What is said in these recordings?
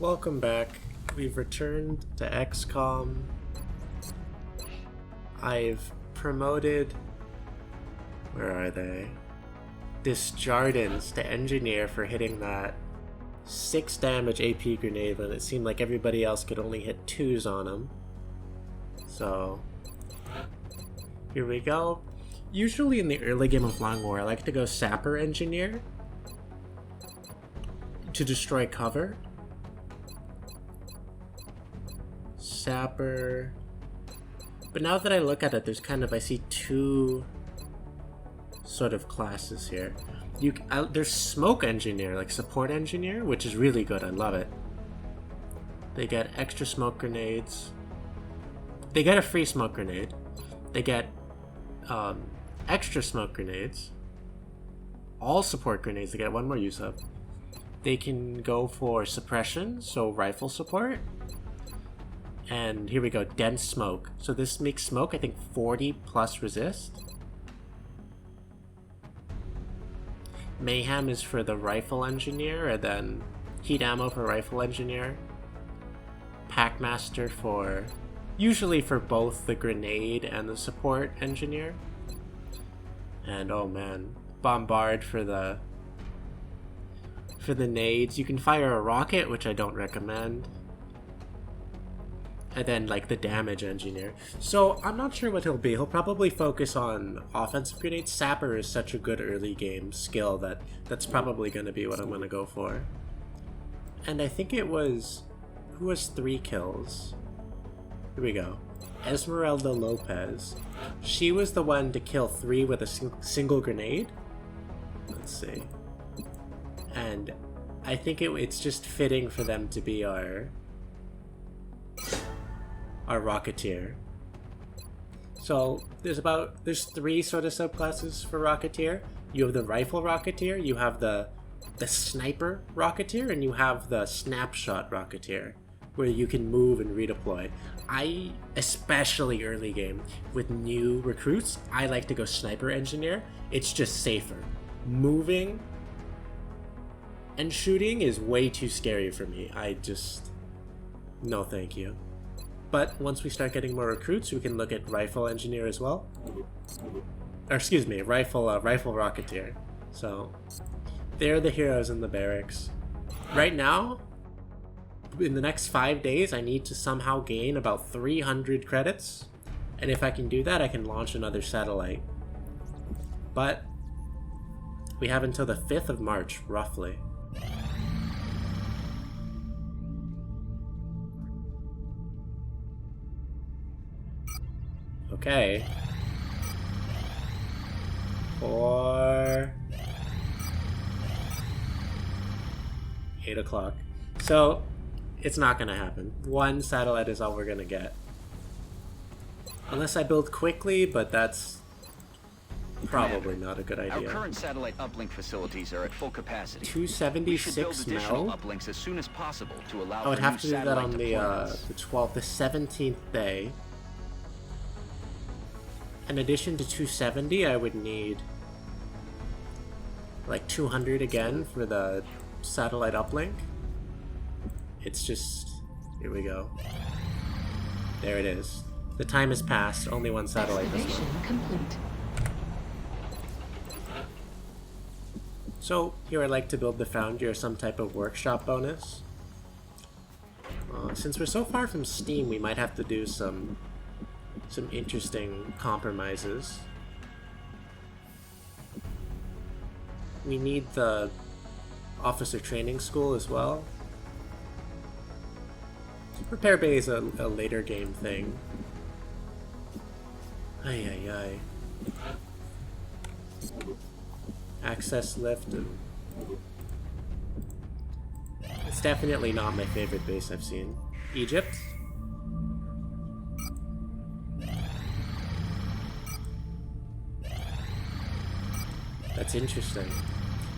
Welcome back. We've returned to XCOM. I've promoted... Where are they? This Jardins to engineer for hitting that 6 damage AP grenade when it seemed like everybody else could only hit 2s on him. So, here we go. Usually in the early game of Long War, I like to go Sapper Engineer to destroy cover. Sapper. But now that I look at it, I see two sort of classes here. There's Smoke Engineer, like Support Engineer, which is really good. I love it. They get extra smoke grenades. They get a free smoke grenade. They get extra smoke grenades. All support grenades, they get one more use of. They can go for suppression, so rifle support. And here we go, dense smoke. So this makes smoke, I think, 40 plus resist. Mayhem is for the rifle engineer, and then heat ammo for rifle engineer. Packmaster for, usually for both the grenade and the support engineer. And oh man, bombard for the nades. You can fire a rocket, which I don't recommend. And then like the damage engineer. So I'm not sure what he'll be. He'll probably focus on offensive grenades. Sapper is such a good early game skill that's probably going to be what I'm going to go for. And I think it was... Who has 3 kills? Here we go. Esmeralda Lopez. She was the one to kill 3 with a single grenade. Let's see. And I think it's just fitting for them to be our Rocketeer. So there's 3 sort of subclasses for Rocketeer. You have the Rifle Rocketeer, you have the Sniper Rocketeer, and you have the Snapshot Rocketeer, where you can move and redeploy. Especially early game, with new recruits, I like to go Sniper Engineer. It's just safer. Moving and shooting is way too scary for me. No thank you. But once we start getting more recruits, we can look at Rifle Engineer as well. Or excuse me, Rifle Rocketeer. So, they're the heroes in the barracks. Right now, in the next 5 days, I need to somehow gain about 300 credits. And if I can do that, I can launch another satellite. But we have until the 5th of March, roughly. Okay. 8 o'clock. So, it's not gonna happen. 1 satellite is all we're gonna get. Unless I build quickly, but that's probably not a good idea. Our current satellite uplink facilities are at full capacity. 276 mil? Uplinks as soon as possible to allow I would have to do that on the 12th, the 17th day. In addition to 270, I would need like 200 again for the satellite uplink. It's just... Here we go. There it is. The time has passed. Only 1 satellite this one. Complete. So, here I'd like to build the Foundry or some type of workshop bonus. Since we're so far from Steam, we might have to do some interesting compromises. We need the officer training school as well. Repair Bay is a later game thing. Ay. Access lift. It's definitely not my favorite base I've seen. Egypt. That's interesting.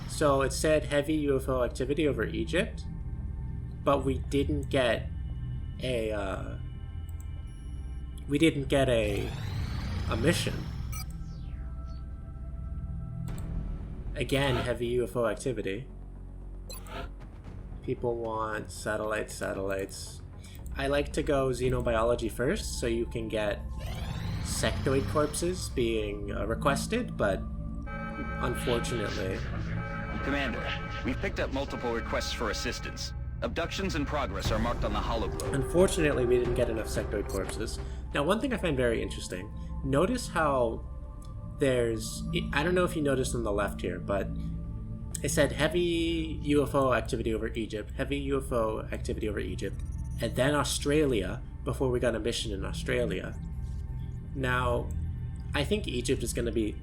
So it said heavy UFO activity over Egypt, but we didn't get a mission. Again, heavy UFO activity. People want satellites. I like to go xenobiology first, so you can get sectoid corpses being requested, but unfortunately... Commander, we've picked up multiple requests for assistance. Abductions in progress are marked on the hologlobe. Unfortunately, we didn't get enough sectoid corpses. Now, one thing I find very interesting, notice how there's... I don't know if you noticed on the left here, but it said heavy UFO activity over Egypt, heavy UFO activity over Egypt, and then Australia, before we got a mission in Australia. Now, I think Egypt is going to be...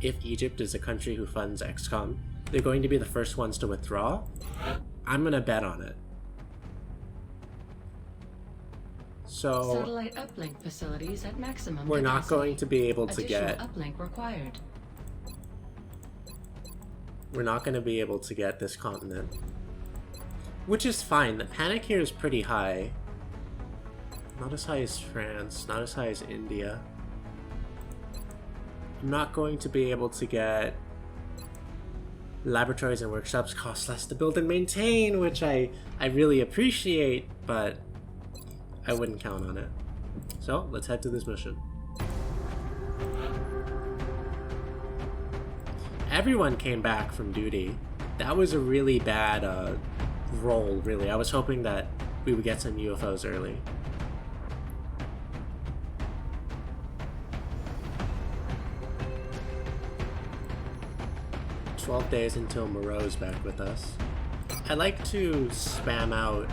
If Egypt is a country who funds XCOM, they're going to be the first ones to withdraw. I'm going to bet on it. So... Satellite uplink facilities at maximum we're not capacity. going to be able to Additional get... uplink required. We're not going to be able to get this continent. Which is fine. The panic here is pretty high. Not as high as France, not as high as India. I'm not going to be able to get... Laboratories and workshops cost less to build and maintain, which I really appreciate, but I wouldn't count on it. So, let's head to this mission. Everyone came back from duty. That was a really bad roll, really. I was hoping that we would get some UFOs early. Days until Moreau's back with us. I like to spam out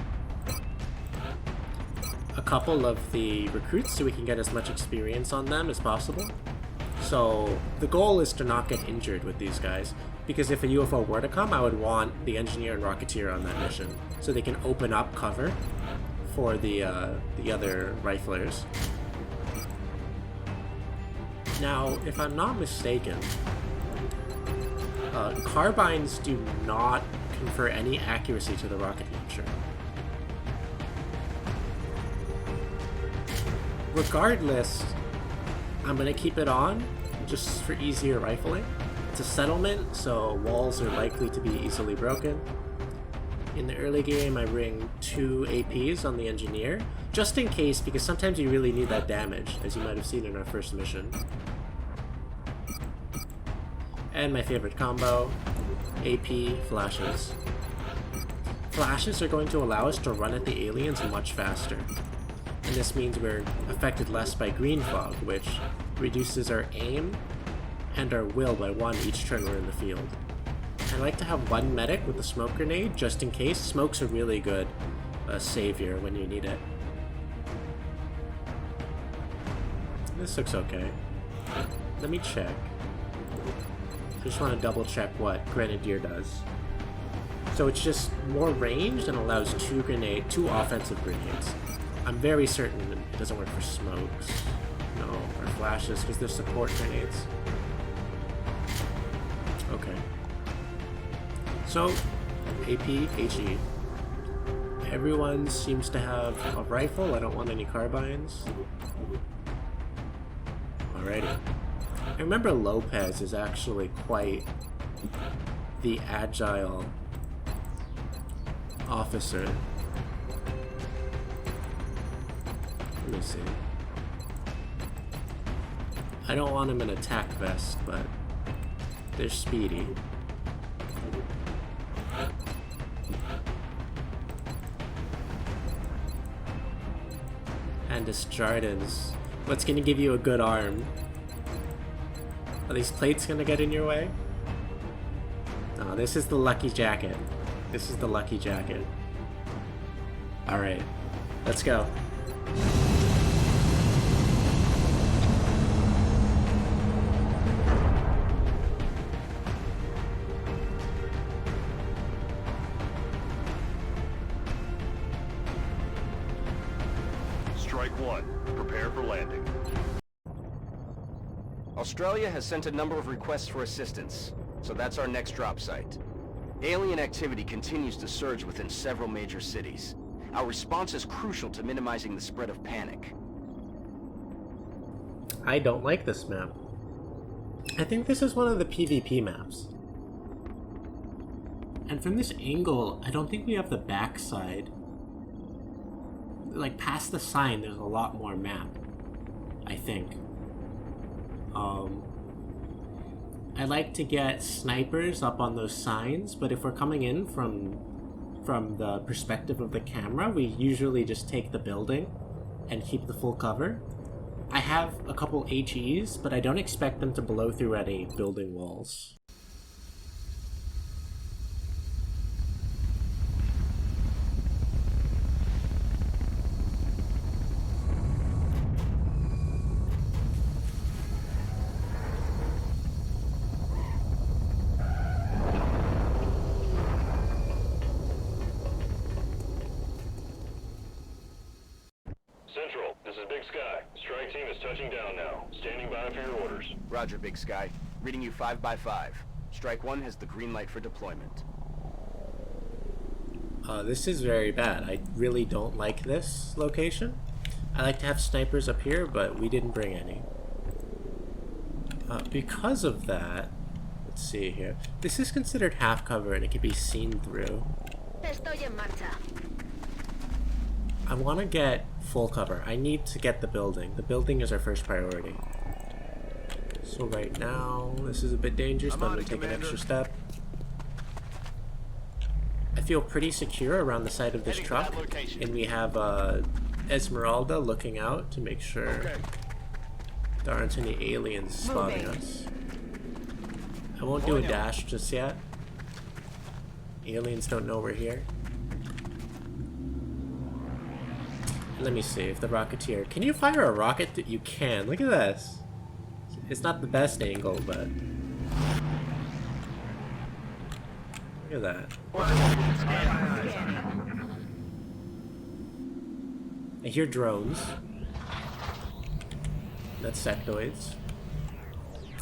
a couple of the recruits so we can get as much experience on them as possible. So the goal is to not get injured with these guys, because if a UFO were to come, I would want the engineer and rocketeer on that mission so they can open up cover for the other riflers. Now, if I'm not mistaken, carbines do not confer any accuracy to the rocket launcher. Regardless, I'm going to keep it on just for easier rifling. It's a settlement, so walls are likely to be easily broken. In the early game, I bring 2 APs on the engineer, just in case, because sometimes you really need that damage, as you might have seen in our first mission. And my favorite combo, AP flashes. Flashes are going to allow us to run at the aliens much faster. And this means we're affected less by green fog, which reduces our aim and our will by 1 each turn we're in the field. I like to have 1 medic with a smoke grenade, just in case. Smoke's a really good savior when you need it. This looks okay. Let me check. I just want to double check what Grenadier does. So it's just more ranged and allows 2 offensive grenades. I'm very certain it doesn't work for smokes. No, or flashes, because they're support grenades. Okay. So, AP, HE. Everyone seems to have a rifle. I don't want any carbines. Alrighty. I remember Lopez is actually quite the agile officer. Let me see. I don't want him in attack vest, but they're speedy. And Jardins. What's gonna give you a good arm? Are these plates gonna get in your way? No, this is the lucky jacket. This is the lucky jacket. Alright, let's go. Strike 1. Prepare for landing. Australia has sent a number of requests for assistance, so that's our next drop site. Alien activity continues to surge within several major cities. Our response is crucial to minimizing the spread of panic. I don't like this map. I think this is one of the PvP maps. And from this angle, I don't think we have the backside. Like, past the sign, there's a lot more map, I think. I like to get snipers up on those signs, but if we're coming in from the perspective of the camera, we usually just take the building and keep the full cover. I have a couple HEs, but I don't expect them to blow through any building walls. Central, this is Big Sky. Strike team is touching down now. Standing by for your orders. Roger, Big Sky. Reading you 5 by 5. Strike 1 has the green light for deployment. This is very bad. I really don't like this location. I like to have snipers up here, but we didn't bring any. Because of that, let's see here. This is considered half cover and it can be seen through. Estoy en marcha. I want to get full cover. I need to get the building. The building is our first priority. So right now, this is a bit dangerous, but I'm going to take an extra step. I feel pretty secure around the side of this truck, and we have Esmeralda looking out to make sure there aren't any aliens spotting us. I won't do a dash just yet. Aliens don't know we're here. Let me see if the Rocketeer... Can you fire a rocket? You can. Look at this. It's not the best angle, but... Look at that. I hear drones. That's sectoids.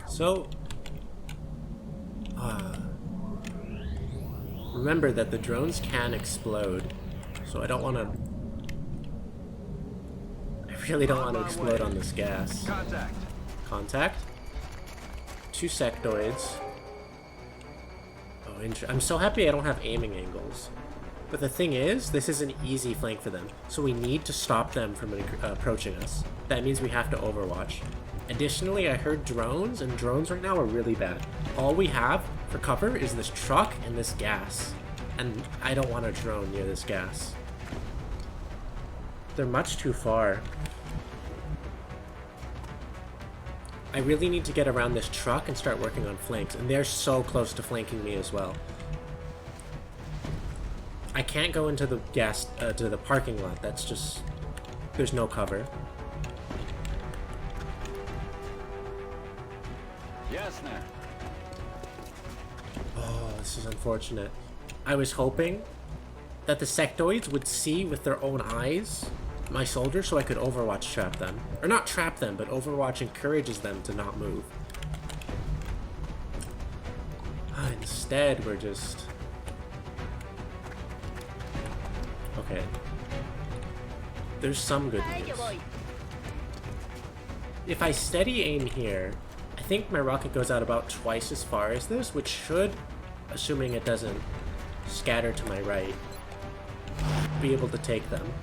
So... remember that the drones can explode, so I don't want to... I really don't want to explode on this gas. Contact. 2 sectoids. Oh, I'm so happy I don't have aiming angles. But the thing is, this is an easy flank for them, so we need to stop them from approaching us. That means we have to overwatch. Additionally, I heard drones, and drones right now are really bad. All we have for cover is this truck and this gas. And I don't want a drone near this gas. They're much too far. I really need to get around this truck and start working on flanks, and they're so close to flanking me as well. I can't go into the to the parking lot. That's just... there's no cover. Yes, man. Oh, this is unfortunate. I was hoping that the sectoids would see with their own eyes my soldiers so I could overwatch trap them. Or not trap them, but overwatch encourages them to not move. Instead, we're just... Okay. There's some good news. If I steady aim here, I think my rocket goes out about twice as far as this, which should, assuming it doesn't scatter to my right, be able to take them.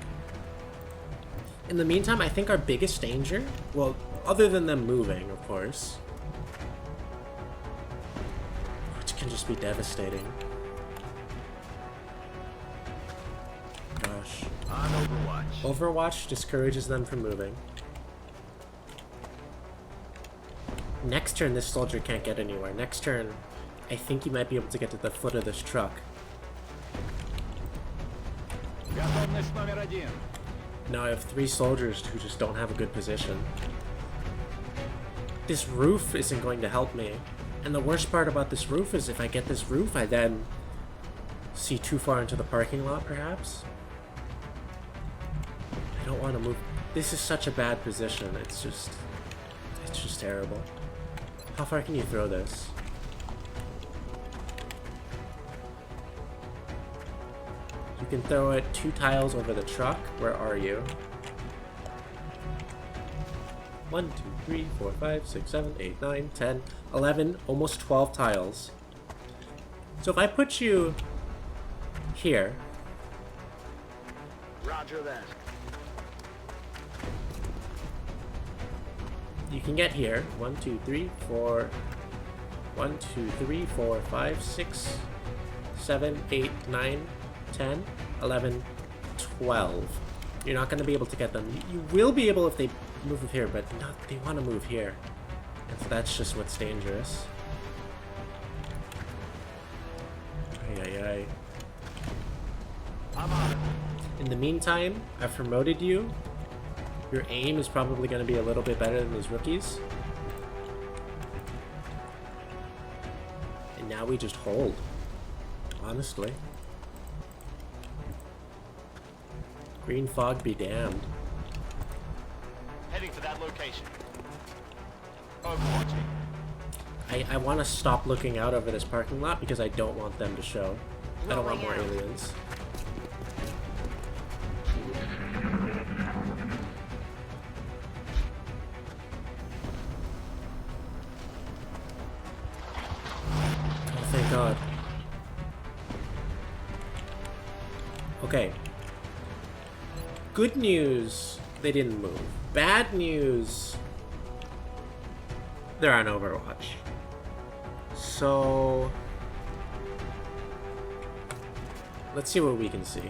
In the meantime, I think our biggest danger, well, other than them moving, of course, which can just be devastating. Gosh. On Overwatch. Overwatch discourages them from moving. Next turn, this soldier can't get anywhere. Next turn, I think he might be able to get to the foot of this truck. Now I have 3 soldiers who just don't have a good position. This roof isn't going to help me. And the worst part about this roof is if I get this roof, I then see too far into the parking lot, perhaps. I don't want to move. This is such a bad position. It's just terrible. How far can you throw this? You can throw it 2 tiles over the truck. Where are you? 1, 2, 3, 4, 5, 6, 7, 8, 9, 10, 11, almost 12 tiles. So if I put you here. Roger that. You can get here. 1, 2, 3, 4. 1, 2, 3, 4, 5, 6, 7, 8, 9, 10, 11, 12. You're not going to be able to get them. You will be able if they move here, but not, they want to move here. And so that's just what's dangerous. Ay, ay, ay. I'm on it. In the meantime, I've promoted you. Your aim is probably going to be a little bit better than these rookies. And now we just hold. Honestly. Green fog be damned. Heading for that location. Overwatching. I want to stop looking out over this parking lot because I don't want them to show. I don't want more aliens. Oh, thank God. Okay. Good news, they didn't move. Bad news, they're on Overwatch. So let's see what we can see.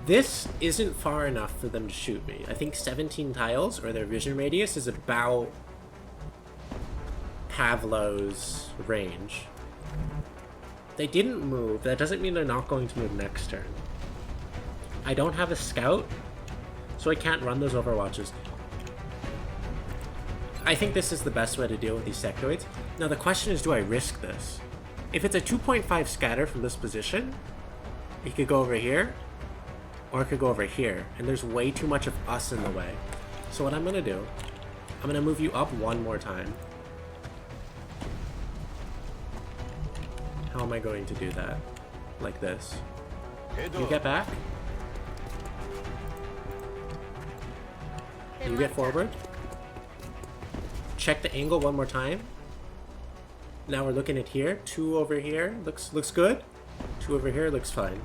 This isn't far enough for them to shoot me. I think 17 tiles, or their vision radius, is about Pavlo's range. They didn't move. That doesn't mean they're not going to move next turn. I don't have a scout, so I can't run those overwatches. I think this is the best way to deal with these sectoids. Now the question is, do I risk this? If it's a 2.5 scatter from this position, it could go over here, or it could go over here, and there's way too much of us in the way. So what I'm gonna do, I'm gonna move you up one more time. How am I going to do that? Like this. You get back. You get forward. Check the angle one more time. Now we're looking at here. 2 over here. Looks good. 2 over here looks fine.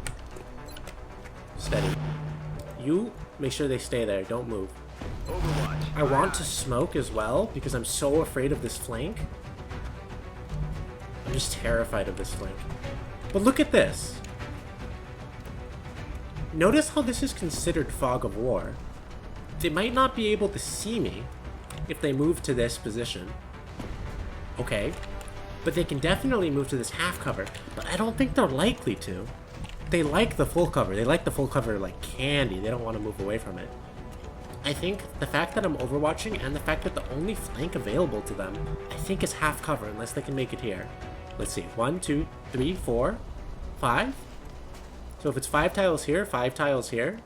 Steady. You make sure they stay there. Don't move. Overwatch. I want to smoke as well because I'm so afraid of this flank. I'm just terrified of this flank. But look at this. Notice how this is considered fog of war. They might not be able to see me if they move to this position. Okay. But they can definitely move to this half cover. But I don't think they're likely to. They like the full cover. They like the full cover like candy. They don't want to move away from it. I think the fact that I'm overwatching and the fact that the only flank available to them, I think is half cover unless they can make it here. Let's see. 1, 2, 3, 4, 5. So if it's 5 tiles here, 5 tiles here.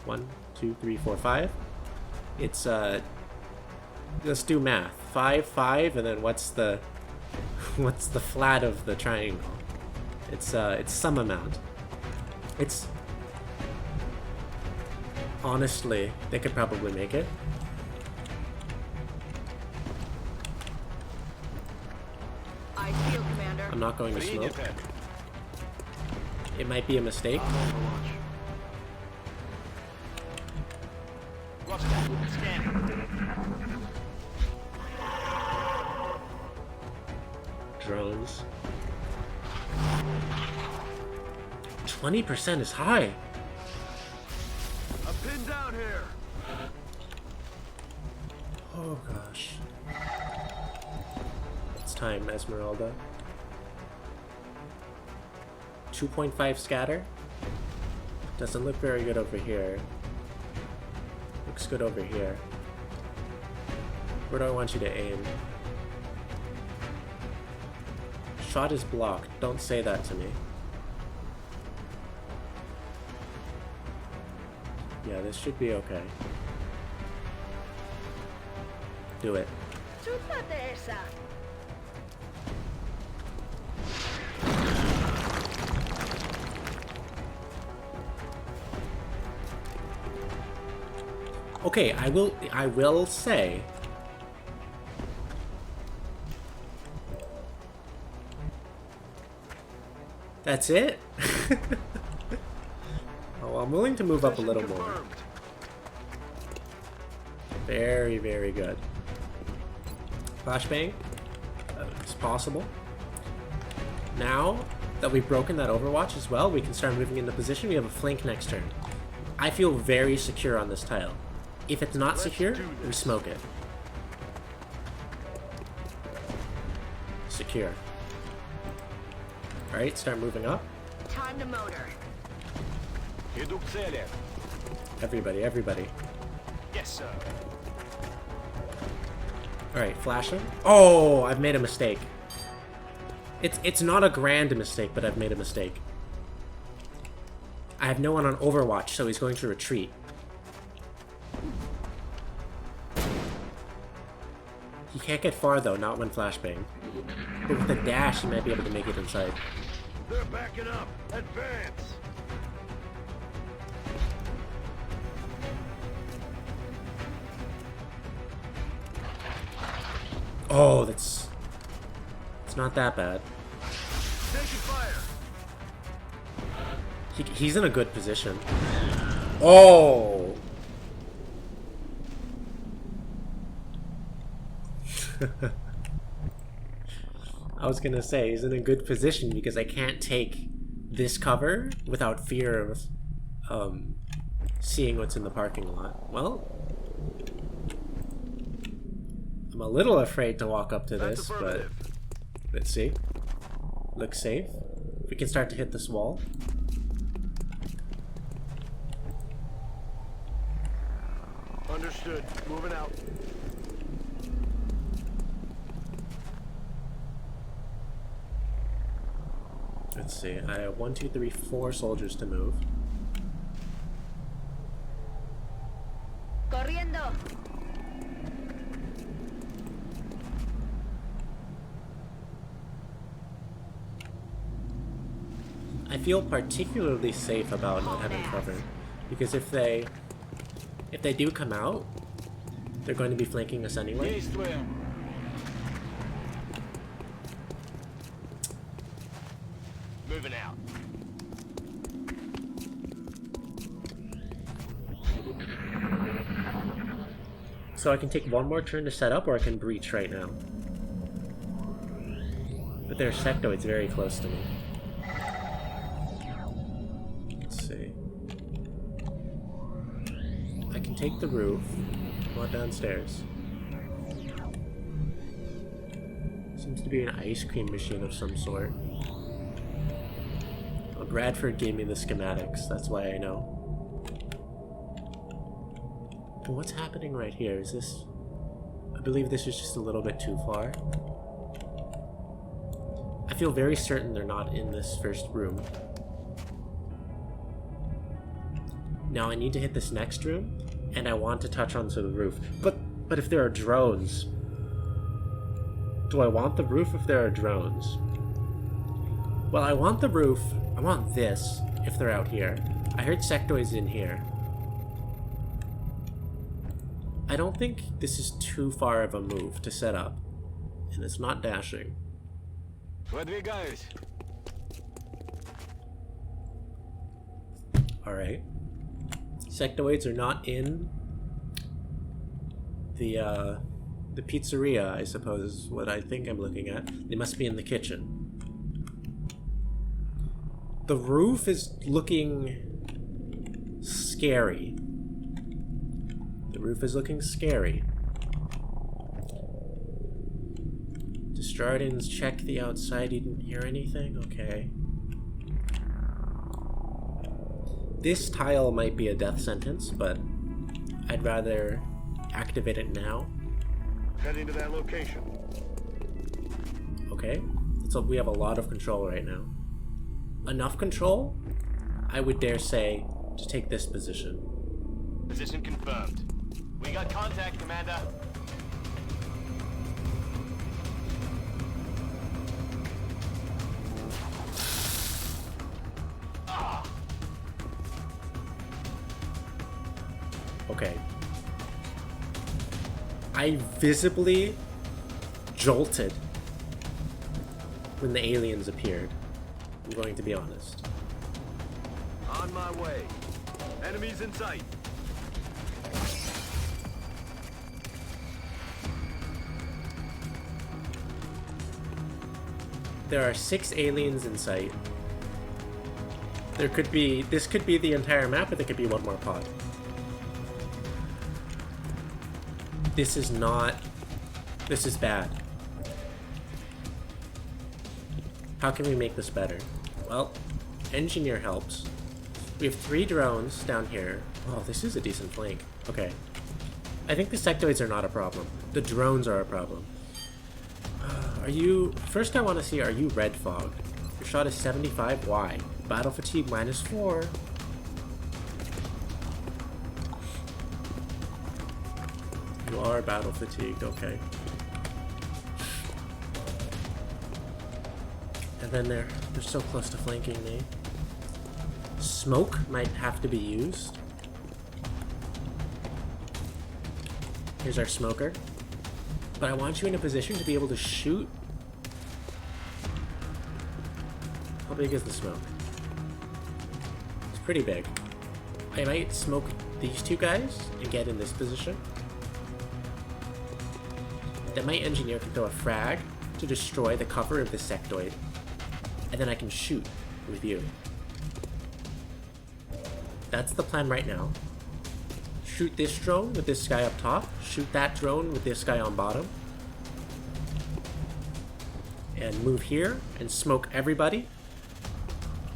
1, 2, 3, 4, 5. It's let's do math. 5, 5, and then what's the flat of the triangle? It's some amount. It's honestly, they could probably make it. I feel, Commander. I'm not going to smoke. It might be a mistake. Drones. 20% is high. I'm pinned down here. Oh gosh. It's time, Esmeralda. 2.5 scatter. Doesn't look very good over here. Looks good over here. Where do I want you to aim? Shot is blocked. Don't say that to me. Yeah, this should be okay. Do it. Chúpate esa. Okay, I will say that's it. I'm willing to move up a little more. Very, very good. Flashbang. It's possible. Now that we've broken that overwatch as well, we can start moving into position. We have a flank next turn. I feel very secure on this tile. If it's not secure, we smoke it. Secure. Alright, start moving up. Time to motor. Everybody, everybody. Yes, sir. Alright, flashing. Oh, I've made a mistake. It's not a grand mistake, but I've made a mistake. I have no one on Overwatch, so he's going to retreat. He can't get far though, not when flashbang. But with the dash, he might be able to make it inside. They're backing up. Advance. Oh, it's not that bad. Taking fire. He's in a good position. Oh! I was gonna say, he's in a good position because I can't take this cover without fear of seeing what's in the parking lot. Well, I'm a little afraid to walk up to this, but let's see. Looks safe. We can start to hit this wall. Understood. Moving out. Let's see. I have 1, 2, 3, 4 soldiers to move. Corriendo. I feel particularly safe about not having cover, because if they do come out, they're going to be flanking us anyway. Moving out. So I can take one more turn to set up, or I can breach right now. But their sectoid's very close to me. Let's see. I can take the roof. Come on downstairs. Seems to be an ice cream machine of some sort. Oh, Bradford gave me the schematics, that's why I know. But what's happening right here? Is this... I believe this is just a little bit too far. I feel very certain they're not in this first room. Now I need to hit this next room, and I want to touch onto the roof. But if there are drones... Do I want the roof if there are drones? Well, I want the roof. I want this if they're out here. I heard sectoids in here. I don't think this is too far of a move to set up. And it's not dashing. Alright. Sectoids are not in the pizzeria, I suppose, is what I think I'm looking at. They must be in the kitchen. The roof is looking scary. The roof is looking scary. Destrardins check the outside. He didn't hear anything? Okay. This tile might be a death sentence, but I'd rather activate it now. Heading to that location. Okay. So we have a lot of control right now. Enough control, I would dare say, to take this position. Position confirmed. We got contact, Commander. Okay. I visibly jolted when the aliens appeared. I'm going to be honest. On my way. Enemies in sight. There are 6 aliens in sight. There could be... This could be the entire map, or there could be one more pod. This is not... This is bad. How can we make this better? Well, engineer helps. We have 3 drones down here. Oh, this is a decent flank. Okay. I think the sectoids are not a problem. The drones are a problem. Are you... First I want to see, are you red fogged? Your shot is 75. Why? Battle fatigue -4. You are battle fatigued, okay. And then they're so close to flanking me. Smoke might have to be used. Here's our smoker. But I want you in a position to be able to shoot. How big is the smoke? It's pretty big. I might smoke these 2 guys and get in this position. Then my engineer can throw a frag to destroy the cover of the sectoid. And then I can shoot with you. That's the plan right now. Shoot this drone with this guy up top. Shoot that drone with this guy on bottom. And move here and smoke everybody.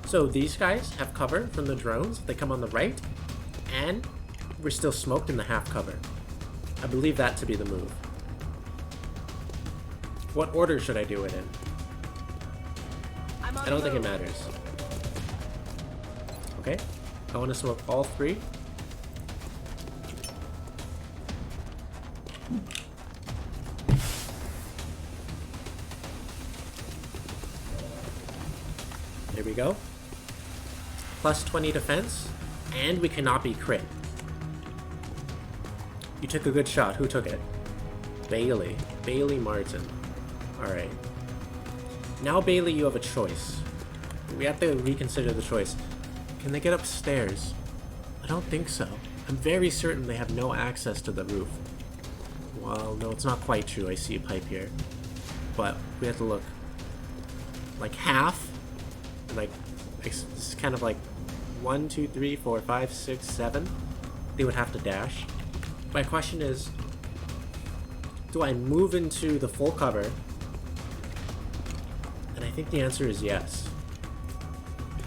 So these guys have cover from the drones if they come on the right. And we're still smoked in the half cover. I believe that to be the move. What order should I do it in? I don't think it matters. Okay. I want to smoke all 3. There we go. Plus 20 defense, and we cannot be crit. You took a good shot. Who took it? Bailey. Bailey Martin. Alright. Now, Bailey, you have a choice. We have to reconsider the choice. Can they get upstairs? I don't think so. I'm very certain they have no access to the roof. Well, no, it's not quite true. I see a pipe here. But we have to look. Like half? Like, this is kind of like 1, 2, 3, 4, 5, 6, 7. They would have to dash. My question is, do I move into the full cover? And I think the answer is yes.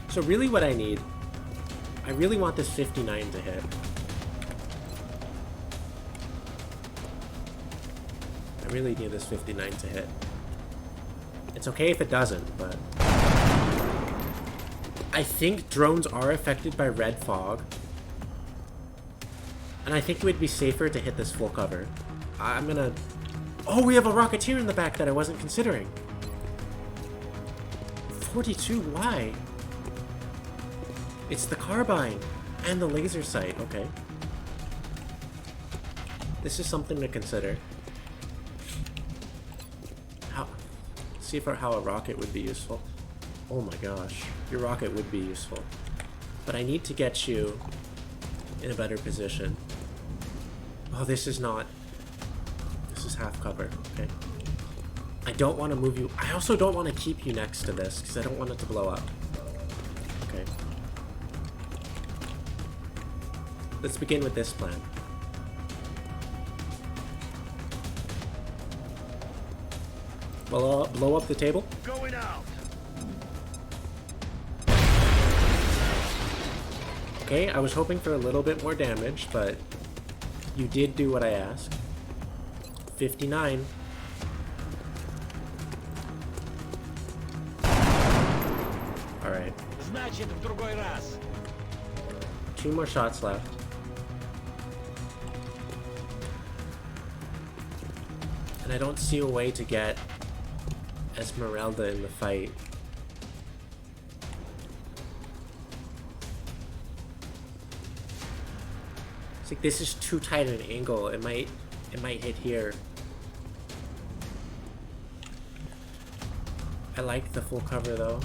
So really what I need, I really want this 59 to hit. I really need this 59 to hit. It's okay if it doesn't, but... I think drones are affected by red fog. And I think it would be safer to hit this full cover. I'm gonna... Oh, we have a Rocketeer in the back that I wasn't considering. 42, why? It's the carbine and the laser sight, okay. This is something to consider. See how a rocket would be useful. Oh my gosh, your rocket would be useful. But I need to get you in a better position. Oh, this is not... This is half cover, okay. I don't want to move you. I also don't want to keep you next to this, because I don't want it to blow up. Okay. Let's begin with this plan. Blow up the table. Going out. Okay, I was hoping for a little bit more damage, but you did do what I asked. 59. Alright. 2 more shots left. And I don't see a way to get Esmeralda in the fight. It's like this is too tight an angle. It might hit here. I like the full cover though.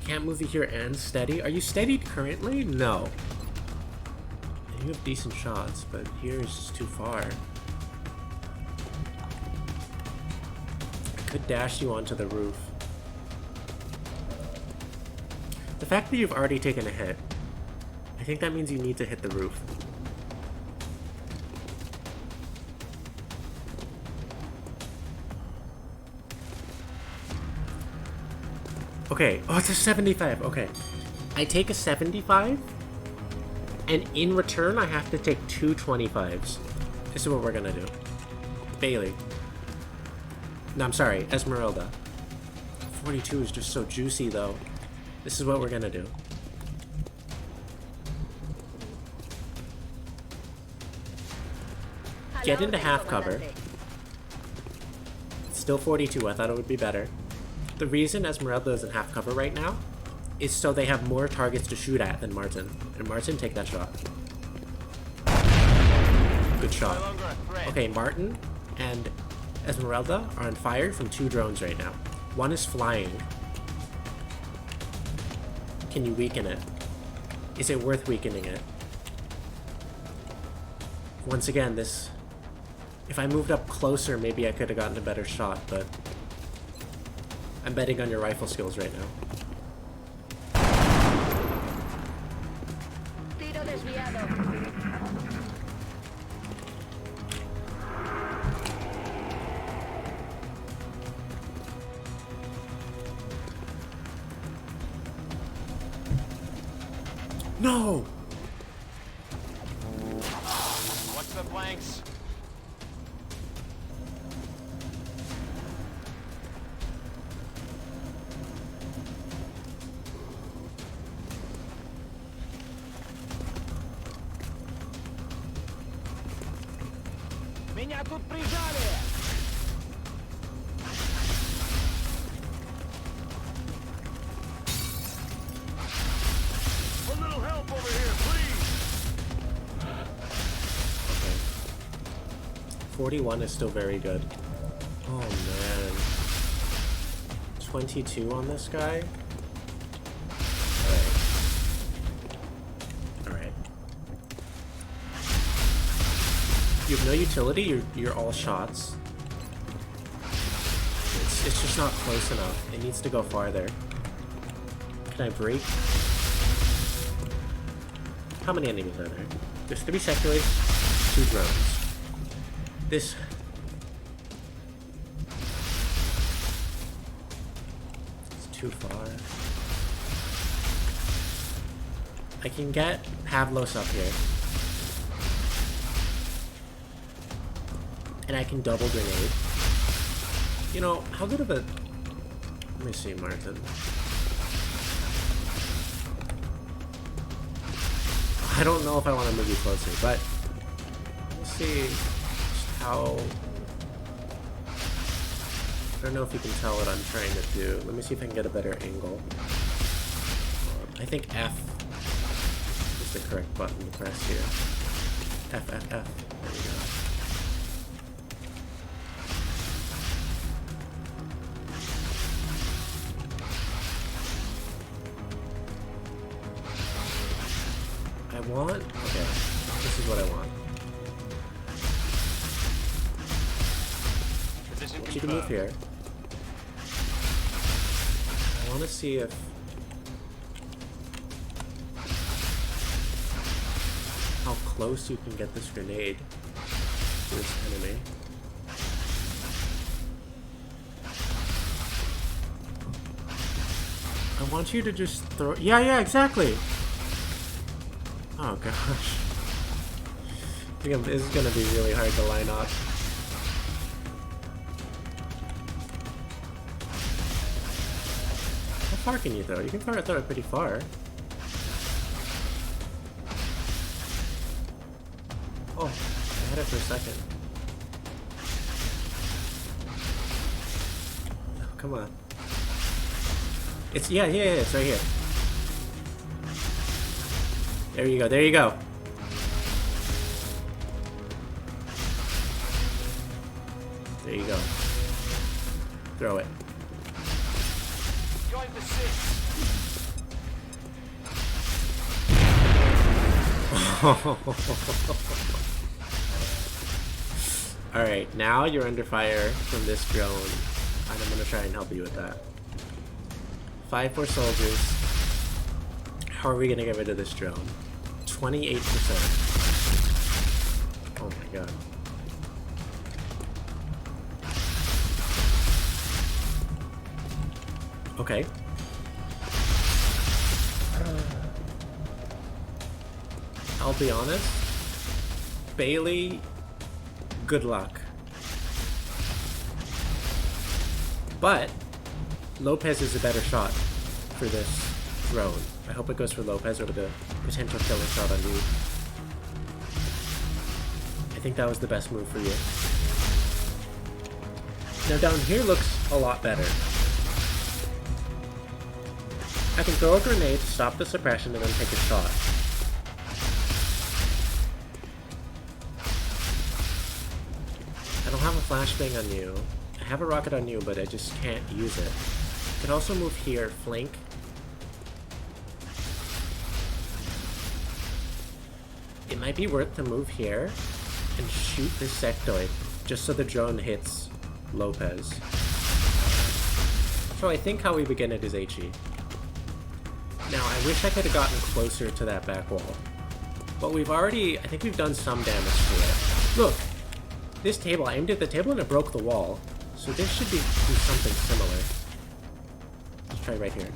can't move you here and steady. Are you steadied currently? No. And you have decent shots, but here is just too far. I could dash you onto the roof. The fact that you've already taken a hit, I think that means you need to hit the roof. Okay, oh, it's a 75. Okay. I take a 75, and in return, I have to take two 25s. This is what we're gonna do. Bailey. No, I'm sorry, Esmeralda. 42 is just so juicy, though. This is what we're gonna do. Get into half cover. It's still 42, I thought it would be better. The reason Esmeralda is in half cover right now is so they have more targets to shoot at than Martin. And Martin, take that shot. Good shot. Okay, Martin and Esmeralda are on fire from two drones right now. One is flying. Can you weaken it? Is it worth weakening it? Once again, this... If I moved up closer, maybe I could have gotten a better shot, but... I'm betting on your rifle skills right now. Tiro desviado. No! Watch the flanks. Меня тут прижали! A little help over here, please! Okay. 41 is still very good. Oh man. 22 on this guy? Alright. You have no utility, you're all shots. It's just not close enough. It needs to go farther. Can I break? How many enemies are there? There's 3 seculars, 2 drones. This... It's too far. I can get Pavlos up here. And I can double grenade. You know, how good of a... Let me see, Martin. I don't know if I want to move you closer, but... Let's see just how... I don't know if you can tell what I'm trying to do. Let me see if I can get a better angle. I think F is the correct button to press here. F, F, F. There we go. I want... Okay, this is what I want. I want you to move here. I want to see if... how close you can get this grenade to this enemy. I want you to just throw... Yeah, exactly! Oh gosh. This is gonna be really hard to line up. How far can you throw? You can throw it pretty far. Oh, I had it for a second. Oh, come on. It's, yeah, it's right here. There you go, there you go. There you go. Throw it. Going to 6. Alright, now you're under fire from this drone, and I'm gonna try and help you with that. 5 more soldiers. How are we gonna get rid of this drone? 28%. Oh my god. Okay. I'll be honest. Bailey, good luck. But Lopez is a better shot for this drone. I hope it goes for Lopez or the potential killer shot on you. I think that was the best move for you. Now down here looks a lot better. I can throw a grenade to stop the suppression and then take a shot. I don't have a flashbang on you. I have a rocket on you, but I just can't use it. I can also move here, flank. It might be worth to move here and shoot this sectoid, just so the drone hits Lopez. So I think how we begin it is HE. Now, I wish I could have gotten closer to that back wall. But we've already, I think we've done some damage to it. Look! This table, I aimed at the table and it broke the wall. So this should do something similar. Let's try right here.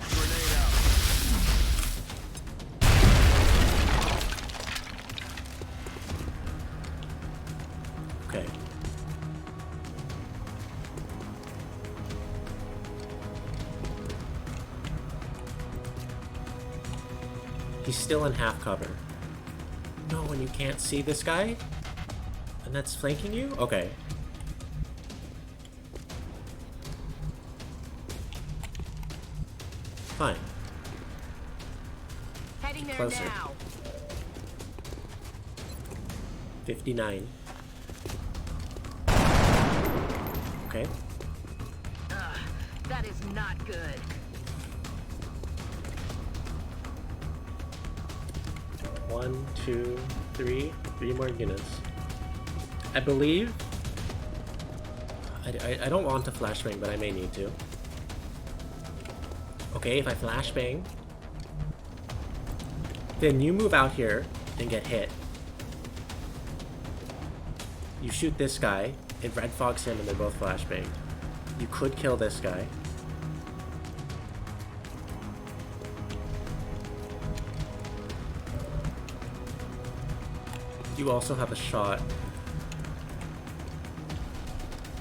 Grenade out. Okay. He's still in half cover. No, and you can't see this guy? And that's flanking you? Okay. Fine. Heading there Closer. now. 59. Okay. That is not good. One, two, three more units. I believe... I don't want to flashbang, but I may need to. Okay, if I flashbang, then you move out here and get hit. You shoot this guy, it red fogs him, and they're both flashbanged. You could kill this guy. You also have a shot.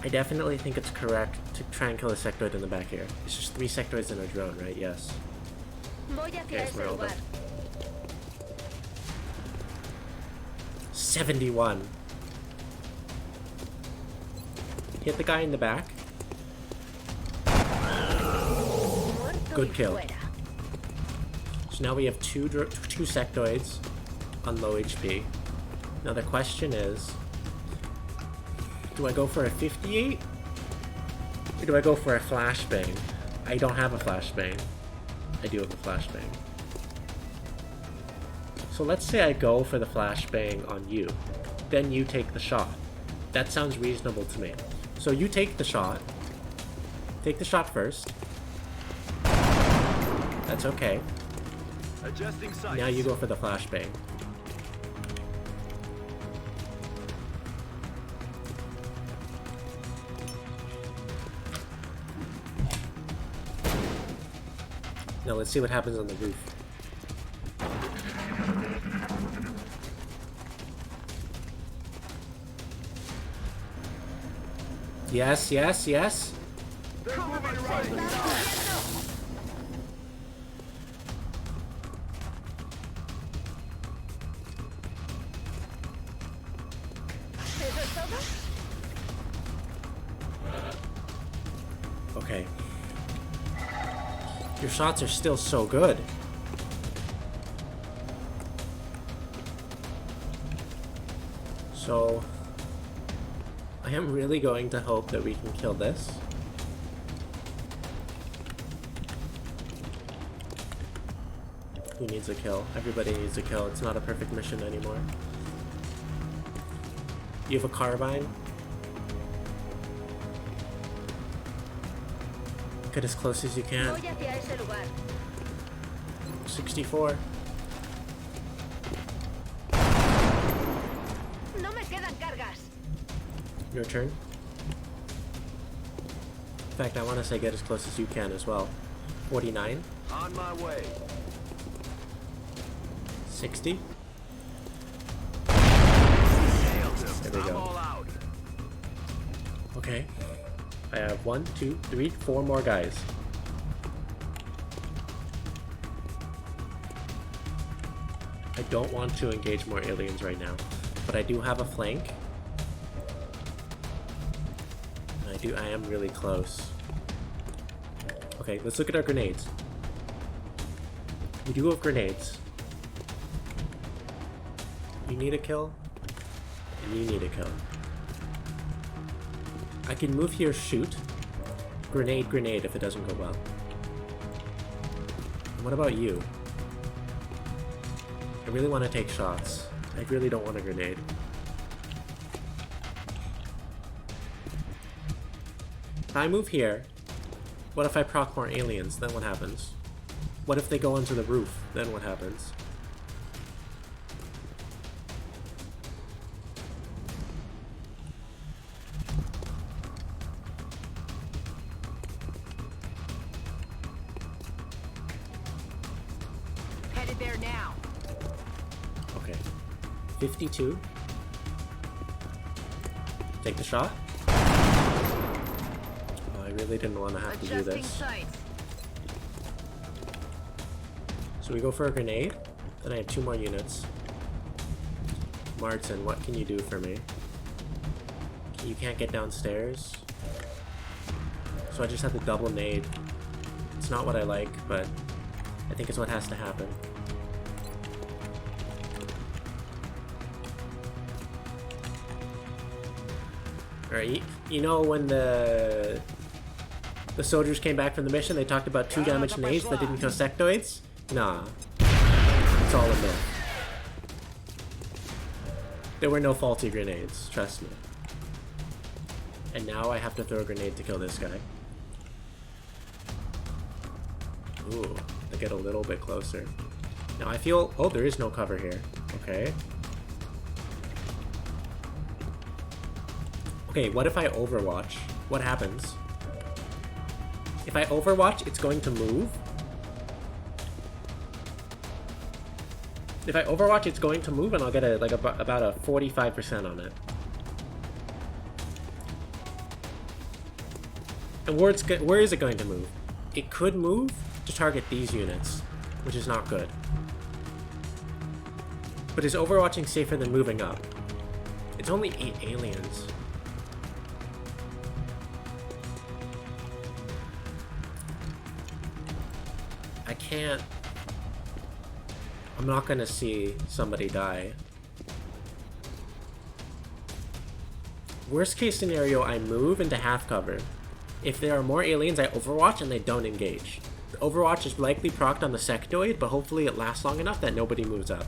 I definitely think it's correct to try and kill a sectoid in the back here. It's just 3 sectoids in a drone, right? Yes. Voy hacia Okay, ese Esmeralda. lugar. 71. Hit the guy in the back. Muerto Good y kill. fuera. So now we have two sectoids on low HP. Now the question is, do I go for a 58? Or do I go for a flashbang? I don't have a flashbang. I do have a flashbang. So let's say I go for the flashbang on you. Then you take the shot. That sounds reasonable to me. So you take the shot. Take the shot first. That's okay. Adjusting sights. Now you go for the flashbang. Now let's see what happens on the roof. Yes, yes, yes. Okay. Your shots are still so good. So, I am really going to hope that we can kill this. Who needs a kill? Everybody needs a kill. It's not a perfect mission anymore. You have a carbine? Get as close as you can. Voy hacia ese lugar. 64. No me quedan cargas. Your turn. In fact, I want to say get as close as you can as well. 49. On my way. 60. There we go. Okay. I have 1, 2, 3, 4 more guys. I don't want to engage more aliens right now, but I do have a flank. And I am really close. Okay, let's look at our grenades. We do have grenades. You need a kill, and you need a kill. I can move here, shoot. Grenade, grenade if it doesn't go well. And what about you? I really want to take shots. I really don't want a grenade. If I move here, what if I proc more aliens? Then what happens? What if they go onto the roof? Then what happens? Headed there now. Okay. 52. Take the shot. Oh, I really didn't want to have to do Adjusting this. sights. So we go for a grenade. Then I have 2 more units. Martin, what can you do for me? You can't get downstairs. So I just have to double nade. It's not what I like, but I think it's what has to happen. Alright, you know when the soldiers came back from the mission, they talked about 2 damage nades that didn't kill sectoids? Nah. It's all a myth. There were no faulty grenades, trust me. And now I have to throw a grenade to kill this guy. Ooh, they get a little bit closer. Now I feel... Oh, there is no cover here. Okay. Okay, what if I overwatch? What happens? If I overwatch, it's going to move. If I overwatch, it's going to move, and I'll get about a 45% on it. And where is it going to move? It could move to target these units, which is not good. But is overwatching safer than moving up? It's only 8 aliens. I can't... I'm not gonna see somebody die. Worst case scenario, I move into half cover. If there are more aliens, I overwatch and they don't engage. The overwatch is likely procced on the sectoid, but hopefully it lasts long enough that nobody moves up.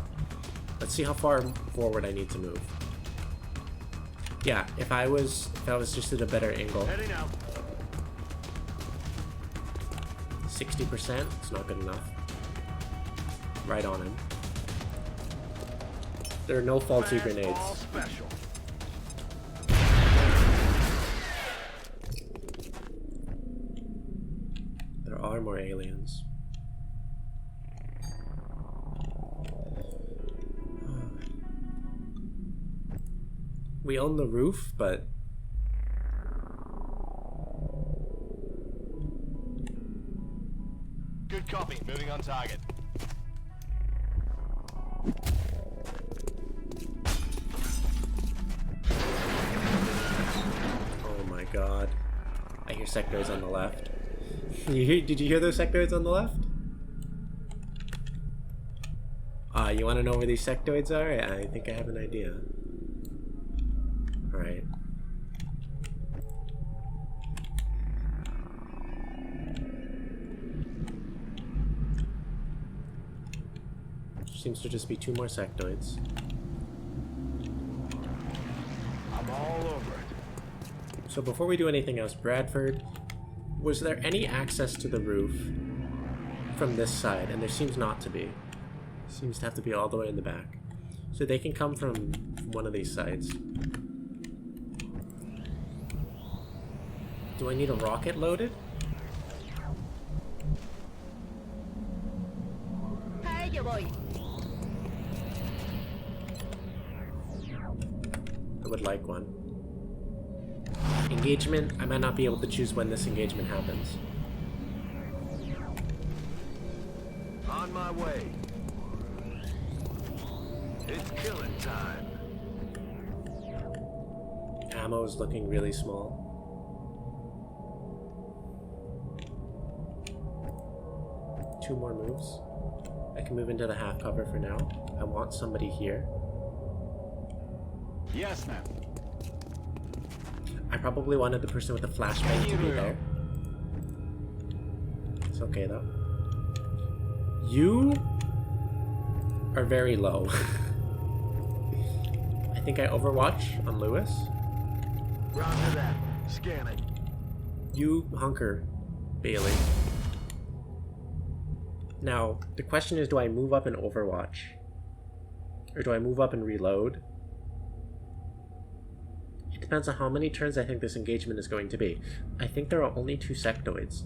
Let's see how far forward I need to move. Yeah, if I was just at a better angle. Heading out. 60%, it's not good enough. Right on him. There are no faulty grenades. Special. There are more aliens. We own the roof, but... Good copy. Moving on target. Oh my god. I hear sectoids on the left. Did you hear those sectoids on the left? You want to know where these sectoids are? I think I have an idea. Alright. Seems to just be 2 more sectoids. I'm all over it. So before we do anything else, Bradford, was there any access to the roof from this side? And there seems not to be. Seems to have to be all the way in the back. So they can come from one of these sides. Do I need a rocket loaded? A ello voy. I would like one. Engagement, I might not be able to choose when this engagement happens. On my way. It's killing time. Ammo is looking really small. Two more moves. I can move into the half cover for now. I want somebody here. Yes, ma'am. I probably wanted the person with the flashbang to be there. It's okay though. You are very low. I think I overwatch on Lewis. Roger that. Scanning. You hunker, Bailey. Now, the question is, do I move up and overwatch? Or do I move up and reload? It depends on how many turns I think this engagement is going to be. I think there are only 2 sectoids.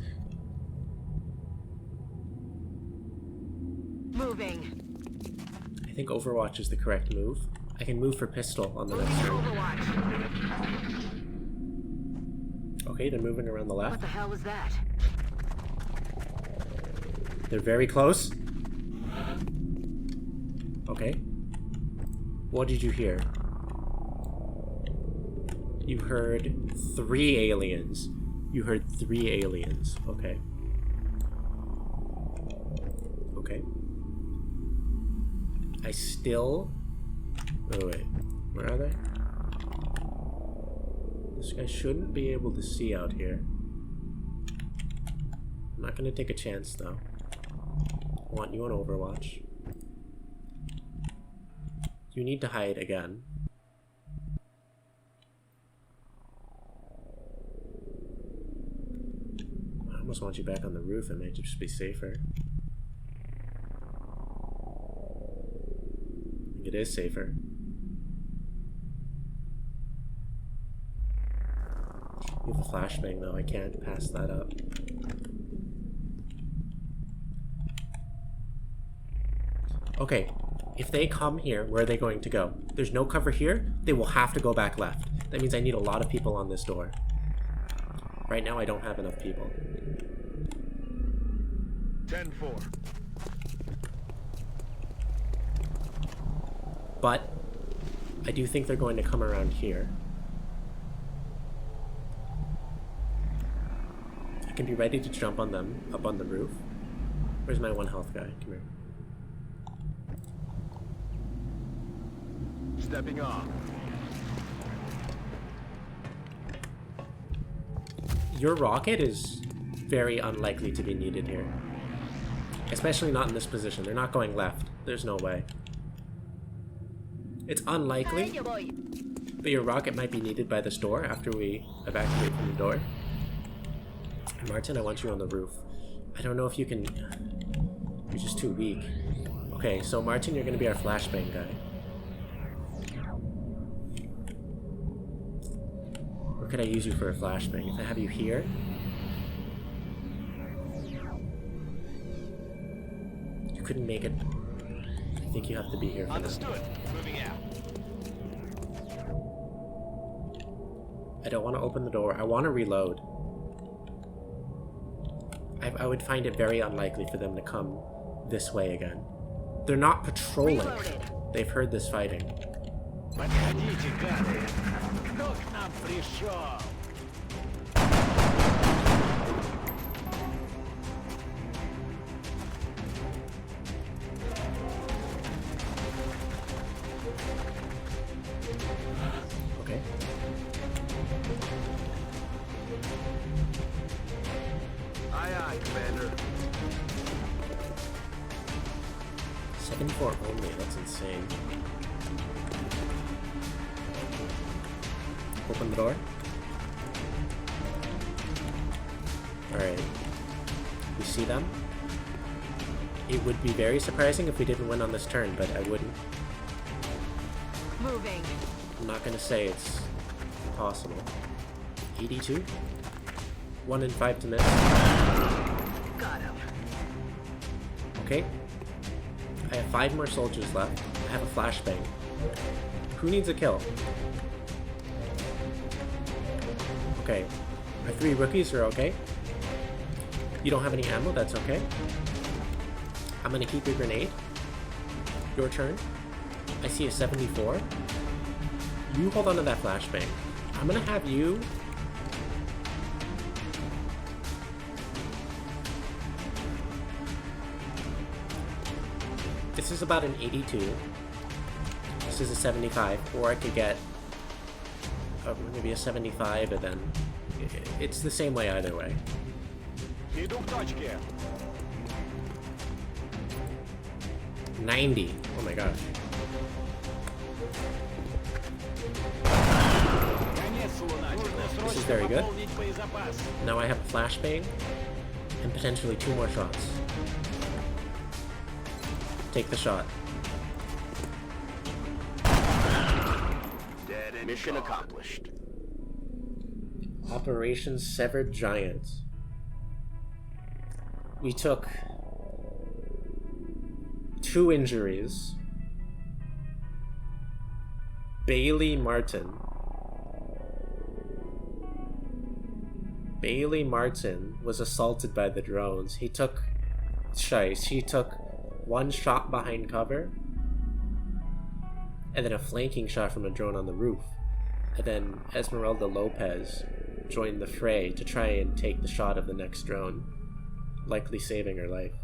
Moving. I think overwatch is the correct move. I can move for pistol on the Moving next to turn. Overwatch. Okay, they're moving around the What left. the hell was that? They're very close. Okay. What did you hear? You heard 3 aliens. You heard 3 aliens. Okay. Okay. I still... Oh, wait. Where are they? This guy shouldn't be able to see out here. I'm not gonna take a chance, though. I want you on Overwatch. You need to hide again. I almost want you back on the roof. It might just be safer. I think it is safer. You have a flashbang though. I can't pass that up. Okay, if they come here, where are they going to go? There's no cover here. They will have to go back left. That means I need a lot of people on this door. Right now, I don't have enough people. 10-4. But I do think they're going to come around here. I can be ready to jump on them up on the roof. Where's my 1 health guy? Come here. Stepping off. Your rocket is very unlikely to be needed here. Especially not in this position. They're not going left. There's no way. It's A unlikely, ello voy. but your rocket might be needed by this door after we evacuate from the door. Martin, I want you on the roof. I don't know if you can... You're just too weak. Okay, so Martin, you're going to be our flashbang guy. Where could I use you for a flashbang? If I have you here? You couldn't make it. I think you have to be here for now. Understood. Moving out. I don't want to open the door. I want to reload. I would find it very unlikely for them to come this way again. They're not patrolling. Reloaded. They've heard this fighting. Подходите, гады. Кто к нам пришел? Okay. Second 10-4 only, that's insane. Open the door. Alright. We see them. It would be very surprising if we didn't win on this turn, but I wouldn't. Moving. I'm not gonna say it's impossible. 82? 1 in 5 to miss. Got him. Okay. I have 5 more soldiers left. I have a flashbang. Who needs a kill? Okay. Our 3 rookies are okay. You don't have any ammo, that's okay. I'm gonna keep your grenade. Your turn. I see a 74. You hold on to that flashbang. I'm gonna have you... This is about an 82. This is a 75. Or I could get maybe a 75, and then it's the same way either way. Иду к точке. 90. Oh my gosh. Конец, Луна. Нужно This is срочно very good. пополнить боезапас. Now I have a flashbang and potentially 2 more shots. Take the shot. Mission accomplished. Operation Severed Giant. We took 2 injuries. Bailey Martin. Bailey Martin was assaulted by the drones. He took 1 shot behind cover, and then a flanking shot from a drone on the roof. And then Esmeralda Lopez joined the fray to try and take the shot of the next drone, likely saving her life.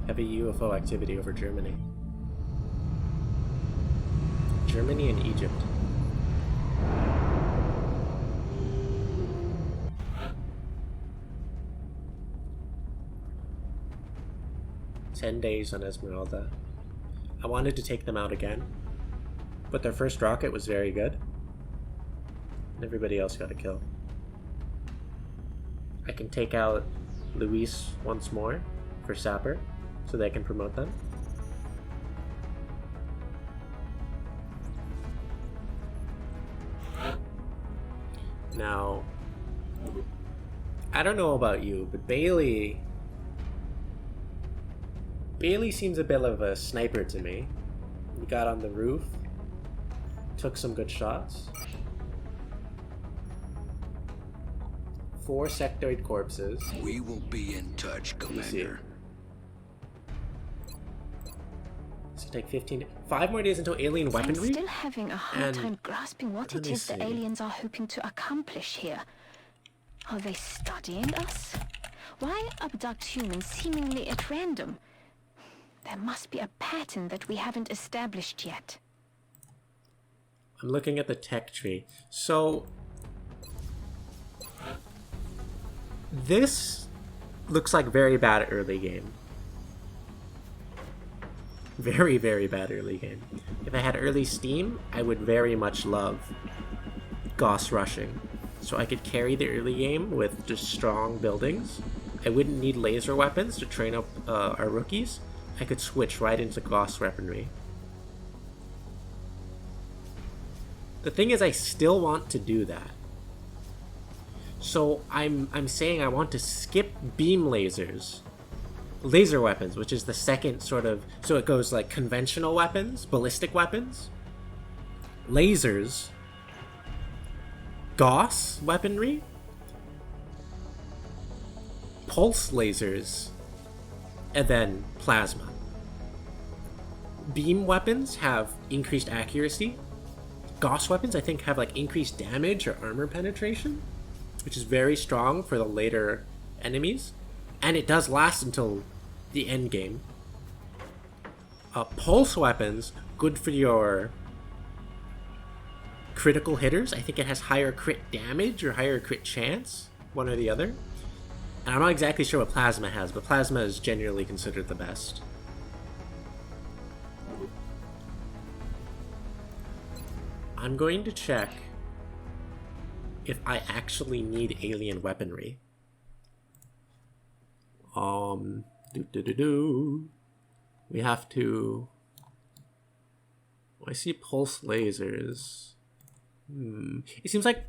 Heavy UFO activity over Germany. Germany and Egypt. "10 days on Esmeralda. I wanted to take them out again, but their first rocket was very good, and everybody else got a kill. I can take out Luis once more for Sapper, so they can promote them. Now, I don't know about you, but Bailey seems a bit of a sniper to me. He got on the roof, took some good shots. 4 sectoid corpses. We will be in touch, Let me see. Commander. It's gonna take 5 more days until alien I'm weaponry. still having a hard And time grasping what let it me is the see. aliens are hoping to accomplish here. Are they studying us? Why abduct humans seemingly at random? There must be a pattern that we haven't established yet. I'm looking at the tech tree. So this looks like very bad early game. Very, very bad early game. If I had early Steam, I would very much love Gauss rushing. So I could carry the early game with just strong buildings. I wouldn't need laser weapons to train up our rookies. I could switch right into Gauss weaponry. The thing is, I still want to do that. So I'm saying I want to skip beam lasers. Laser weapons, which is the second sort of... So it goes like conventional weapons, ballistic weapons, lasers, Gauss weaponry, pulse lasers, and then plasma. Beam weapons have increased accuracy. Gauss weapons, I think, have like increased damage or armor penetration, which is very strong for the later enemies. And it does last until the end game. Pulse weapons, good for your critical hitters. I think it has higher crit damage or higher crit chance, one or the other. And I'm not exactly sure what Plasma has, but Plasma is generally considered the best. I'm going to check if I actually need alien weaponry. We have to... I see pulse lasers. It seems like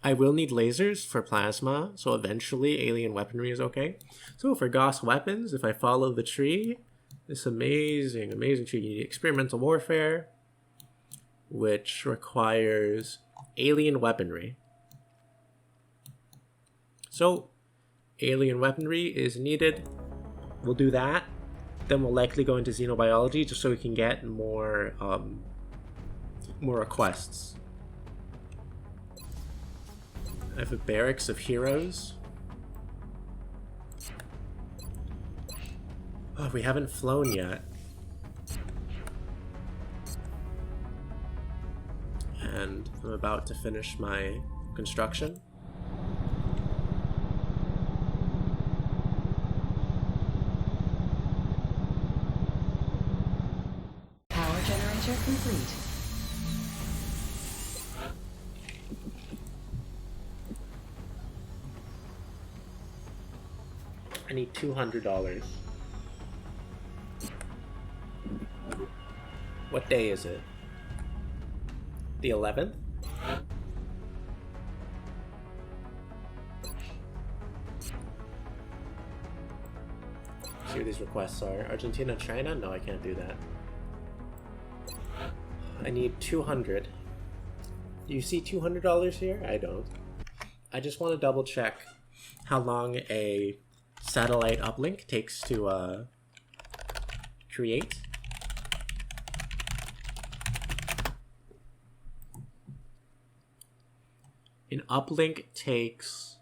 I will need lasers for plasma, so eventually alien weaponry is okay. So for Gauss weapons, if I follow the tree, this amazing tree, you need experimental warfare, which requires alien weaponry. So alien weaponry is needed. We'll do that. Then we'll likely go into xenobiology just so we can get more requests. I have a barracks of heroes. Oh, we haven't flown yet. And I'm about to finish my construction. Power generator complete. I need $200. What day is it? The 11th? See what these requests are. Argentina, China? No, I can't do that. I need 200. Do you see $200 here? I don't. I just want to double check how long a satellite uplink takes to create. An uplink takes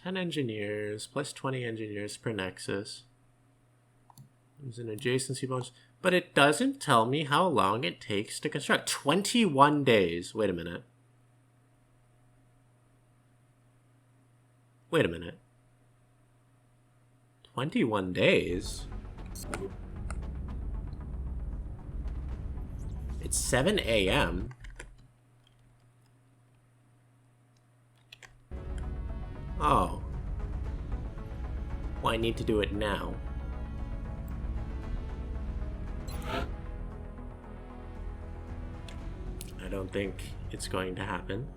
10 engineers plus 20 engineers per nexus. There's an adjacency bonus, but it doesn't tell me how long it takes to construct. 21 days. Wait a minute. Wait a minute. 21 days? It's 7 a.m. Oh. Well, I need to do it now. I don't think it's going to happen.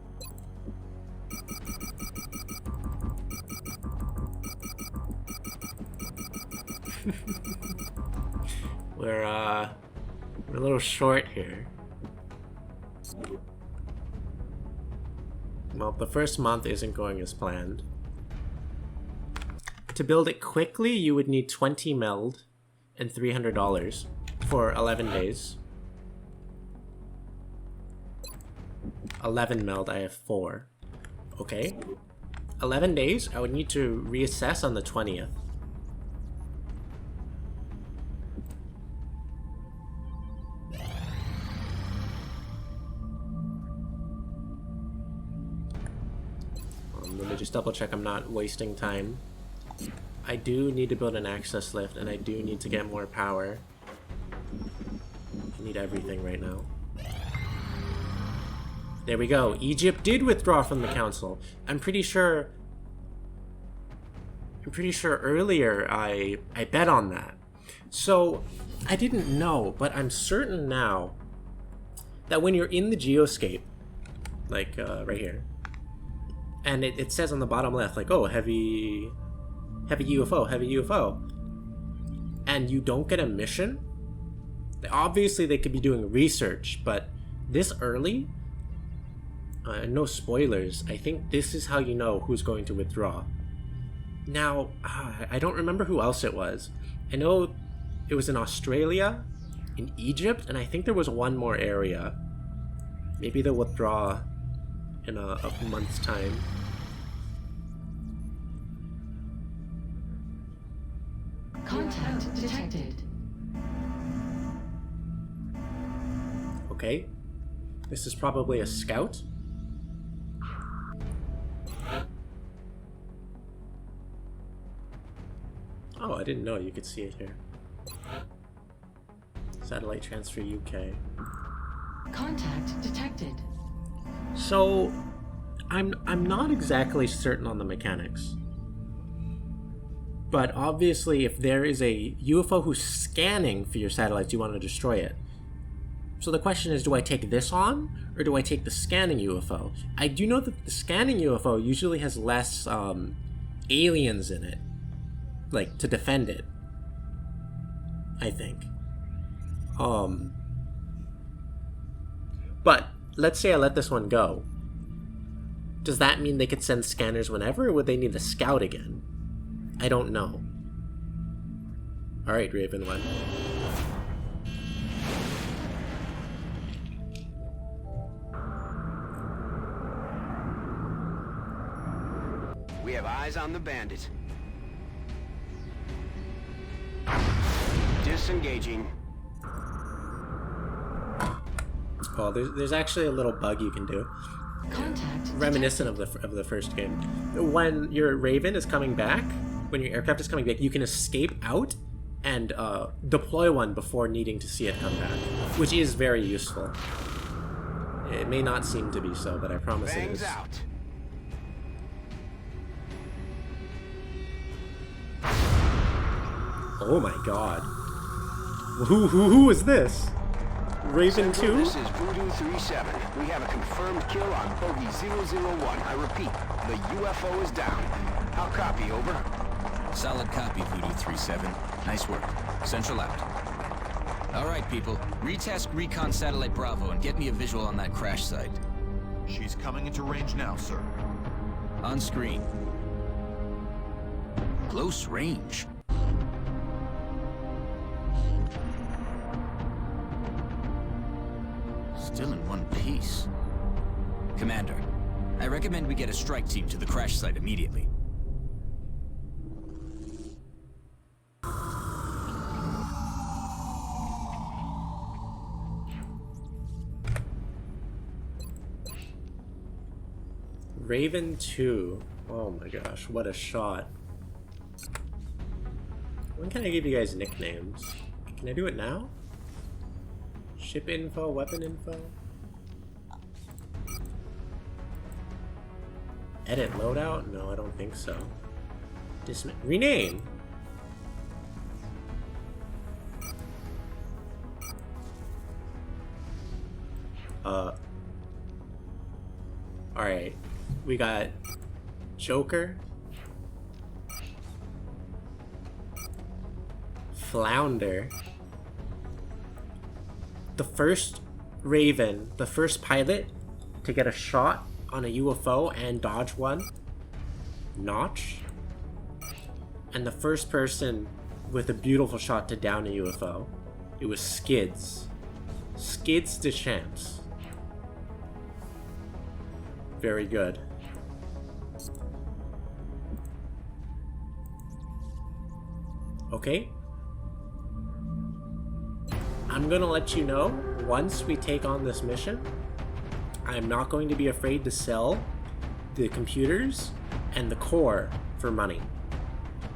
We're a little short here. Well, the first month isn't going as planned. To build it quickly, you would need 20 meld and $300 for 11 days. 11 meld, I have 4. Okay. 11 days, I would need to reassess on the 20th. Let me just double check I'm not wasting time. I do need to build an access lift, and I do need to get more power. I need everything right now. There we go. Egypt did withdraw from the council. I'm pretty sure earlier I bet on that. So I didn't know, but I'm certain now that when you're in the Geoscape, like right here, and it says on the bottom left, like, oh, heavy UFO, and you don't get a mission, obviously they could be doing research, but this early, no spoilers, I think this is how you know who's going to withdraw. Now, I don't remember who else it was. I know it was in Australia, in Egypt, and I think there was one more area. Maybe they'll withdraw in a month's time. Contact Contact detected. Okay. This is probably a scout. Oh, I didn't know you could see it here. Satellite transfer UK. Contact detected. So, I'm not exactly certain on the mechanics. But obviously, if there is a UFO who's scanning for your satellites, you want to destroy it. So the question is, do I take this on, or do I take the scanning UFO? I do know that the scanning UFO usually has less aliens in it, like, to defend it, I think. But, let's say I let this one go. Does that mean they could send scanners whenever, or would they need to scout again? I don't know. Alright, Raven 1. We have eyes on the bandit. Disengaging. Oh, there's actually a little bug you can do. Contact Reminiscent of the first game. When your Raven is coming back, when your aircraft is coming back, you can escape out and deploy one before needing to see it come back, which is very useful. It may not seem to be so, but I promise it Bangs is. out. Oh my god. Who is this? Raven Central, 2? This is Voodoo 37. We have a confirmed kill on Bogey 001. I repeat, the UFO is down. I'll copy, over. Solid copy, Voodoo 37. Nice work. Central out. All right, people. Retask Recon Satellite Bravo and get me a visual on that crash site. She's coming into range now, sir. On screen. Close range. Still in one piece. Commander, I recommend we get a strike team to the crash site immediately. Raven 2. Oh my gosh, what a shot. When can I give you guys nicknames? Can I do it now? Ship info, weapon info? Edit loadout? No, I don't think so. Rename! Alright. We got Joker. Flounder. The first Raven, the first pilot to get a shot on a UFO and dodge one, Notch. And the first person with a beautiful shot to down a UFO, it was Skids. Skids Deschamps. Very good. Okay. I'm gonna let you know, once we take on this mission, I'm not going to be afraid to sell the computers and the core for money.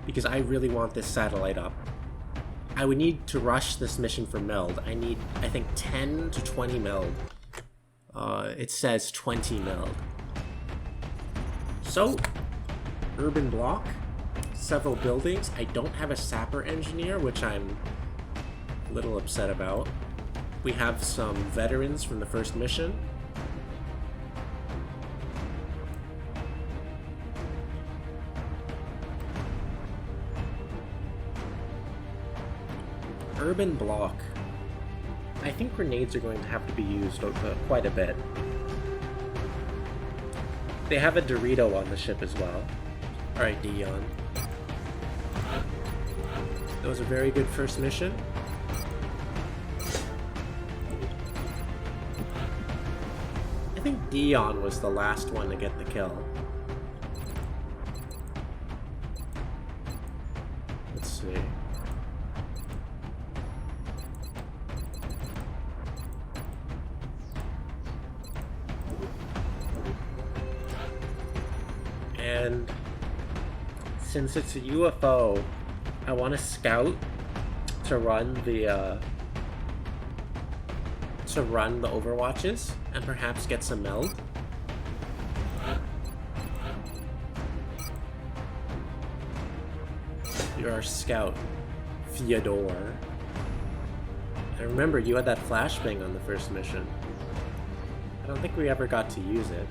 Because I really want this satellite up. I would need to rush this mission for meld. I need, I think, 10 to 20 meld. It says 20 meld. So, urban block, several buildings. I don't have a sapper engineer, which I'm a little upset about. We have some veterans from the first mission. Urban block. I think grenades are going to have to be used quite a bit. They have a Dorito on the ship as well. Alright, Dion. That was a very good first mission. I think Dion was the last one to get the kill. Let's see. And since it's a UFO, I want a scout to run the overwatches and perhaps get some meld. You're our scout, Fyodor. And remember, you had that flashbang on the first mission. I don't think we ever got to use it.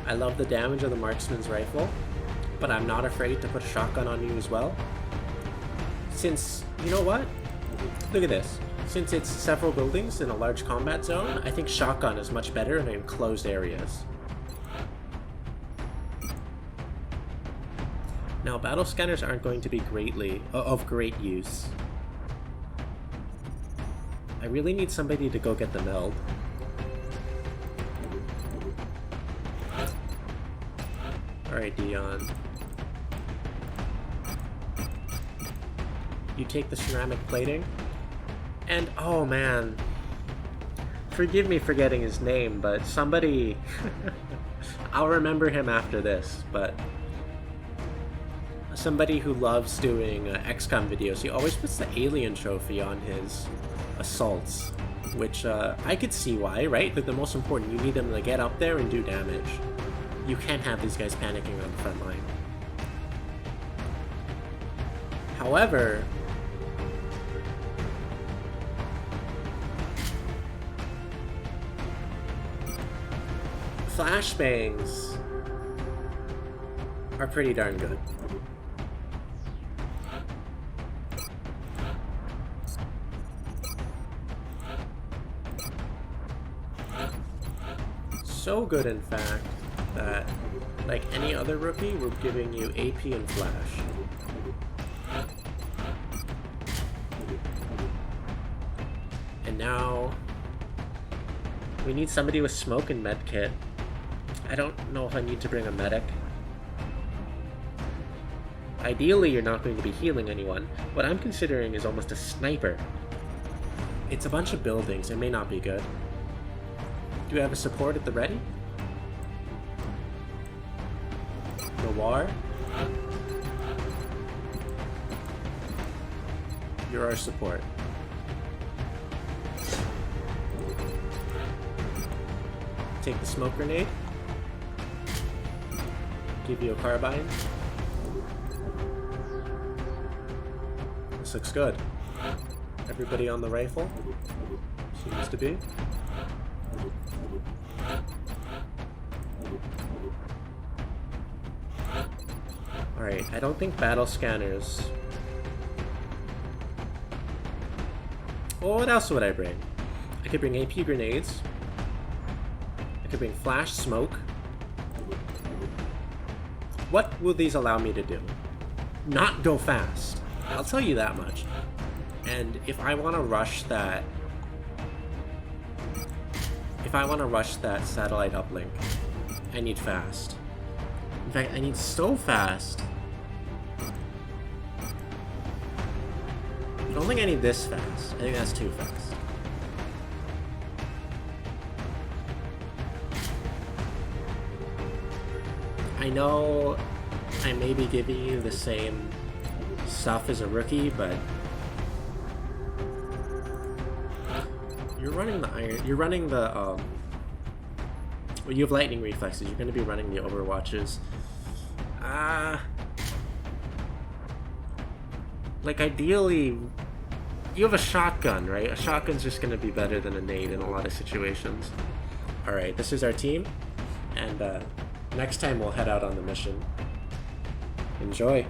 I love the damage of the marksman's rifle, but I'm not afraid to put a shotgun on you as well. Since, you know what? Look at this. Since it's several buildings in a large combat zone, I think shotgun is much better in enclosed areas. Now, battle scanners aren't going to be of great use. I really need somebody to go get the meld. Alright, Dion. You take the ceramic plating. And, oh man. Forgive me for getting his name, but somebody... I'll remember him after this, but... Somebody who loves doing XCOM videos, he always puts the alien trophy on his assaults. Which, I could see why, right? But the most important, you need them to get up there and do damage. You can't have these guys panicking on the front line. However, flashbangs are pretty darn good. So good, in fact, that, like any other rookie, we're giving you AP and flash. And now, we need somebody with smoke and medkit. I don't know if I need to bring a medic. Ideally, you're not going to be healing anyone. What I'm considering is almost a sniper. It's a bunch of buildings, it may not be good. Do you have a support at the ready? Noir? You're our support. Take the smoke grenade. Give you a carbine. This looks good. Everybody on the rifle? Seems to be. Alright, I don't think battle scanners... Well, what else would I bring? I could bring AP grenades. I could bring flash smoke. What will these allow me to do? Not go fast. I'll tell you that much. And if I want to rush that... If I want to rush that satellite uplink, I need fast. In fact, I need so fast. I don't think I need this fast. I think that's too fast. I know I may be giving you the same stuff as a rookie, but you're running the iron. You're running the well, you have lightning reflexes. You're going to be running the overwatches. Like ideally, you have a shotgun, right? A shotgun's just going to be better than a nade in a lot of situations. All right, this is our team, and next time we'll head out on the mission. Enjoy.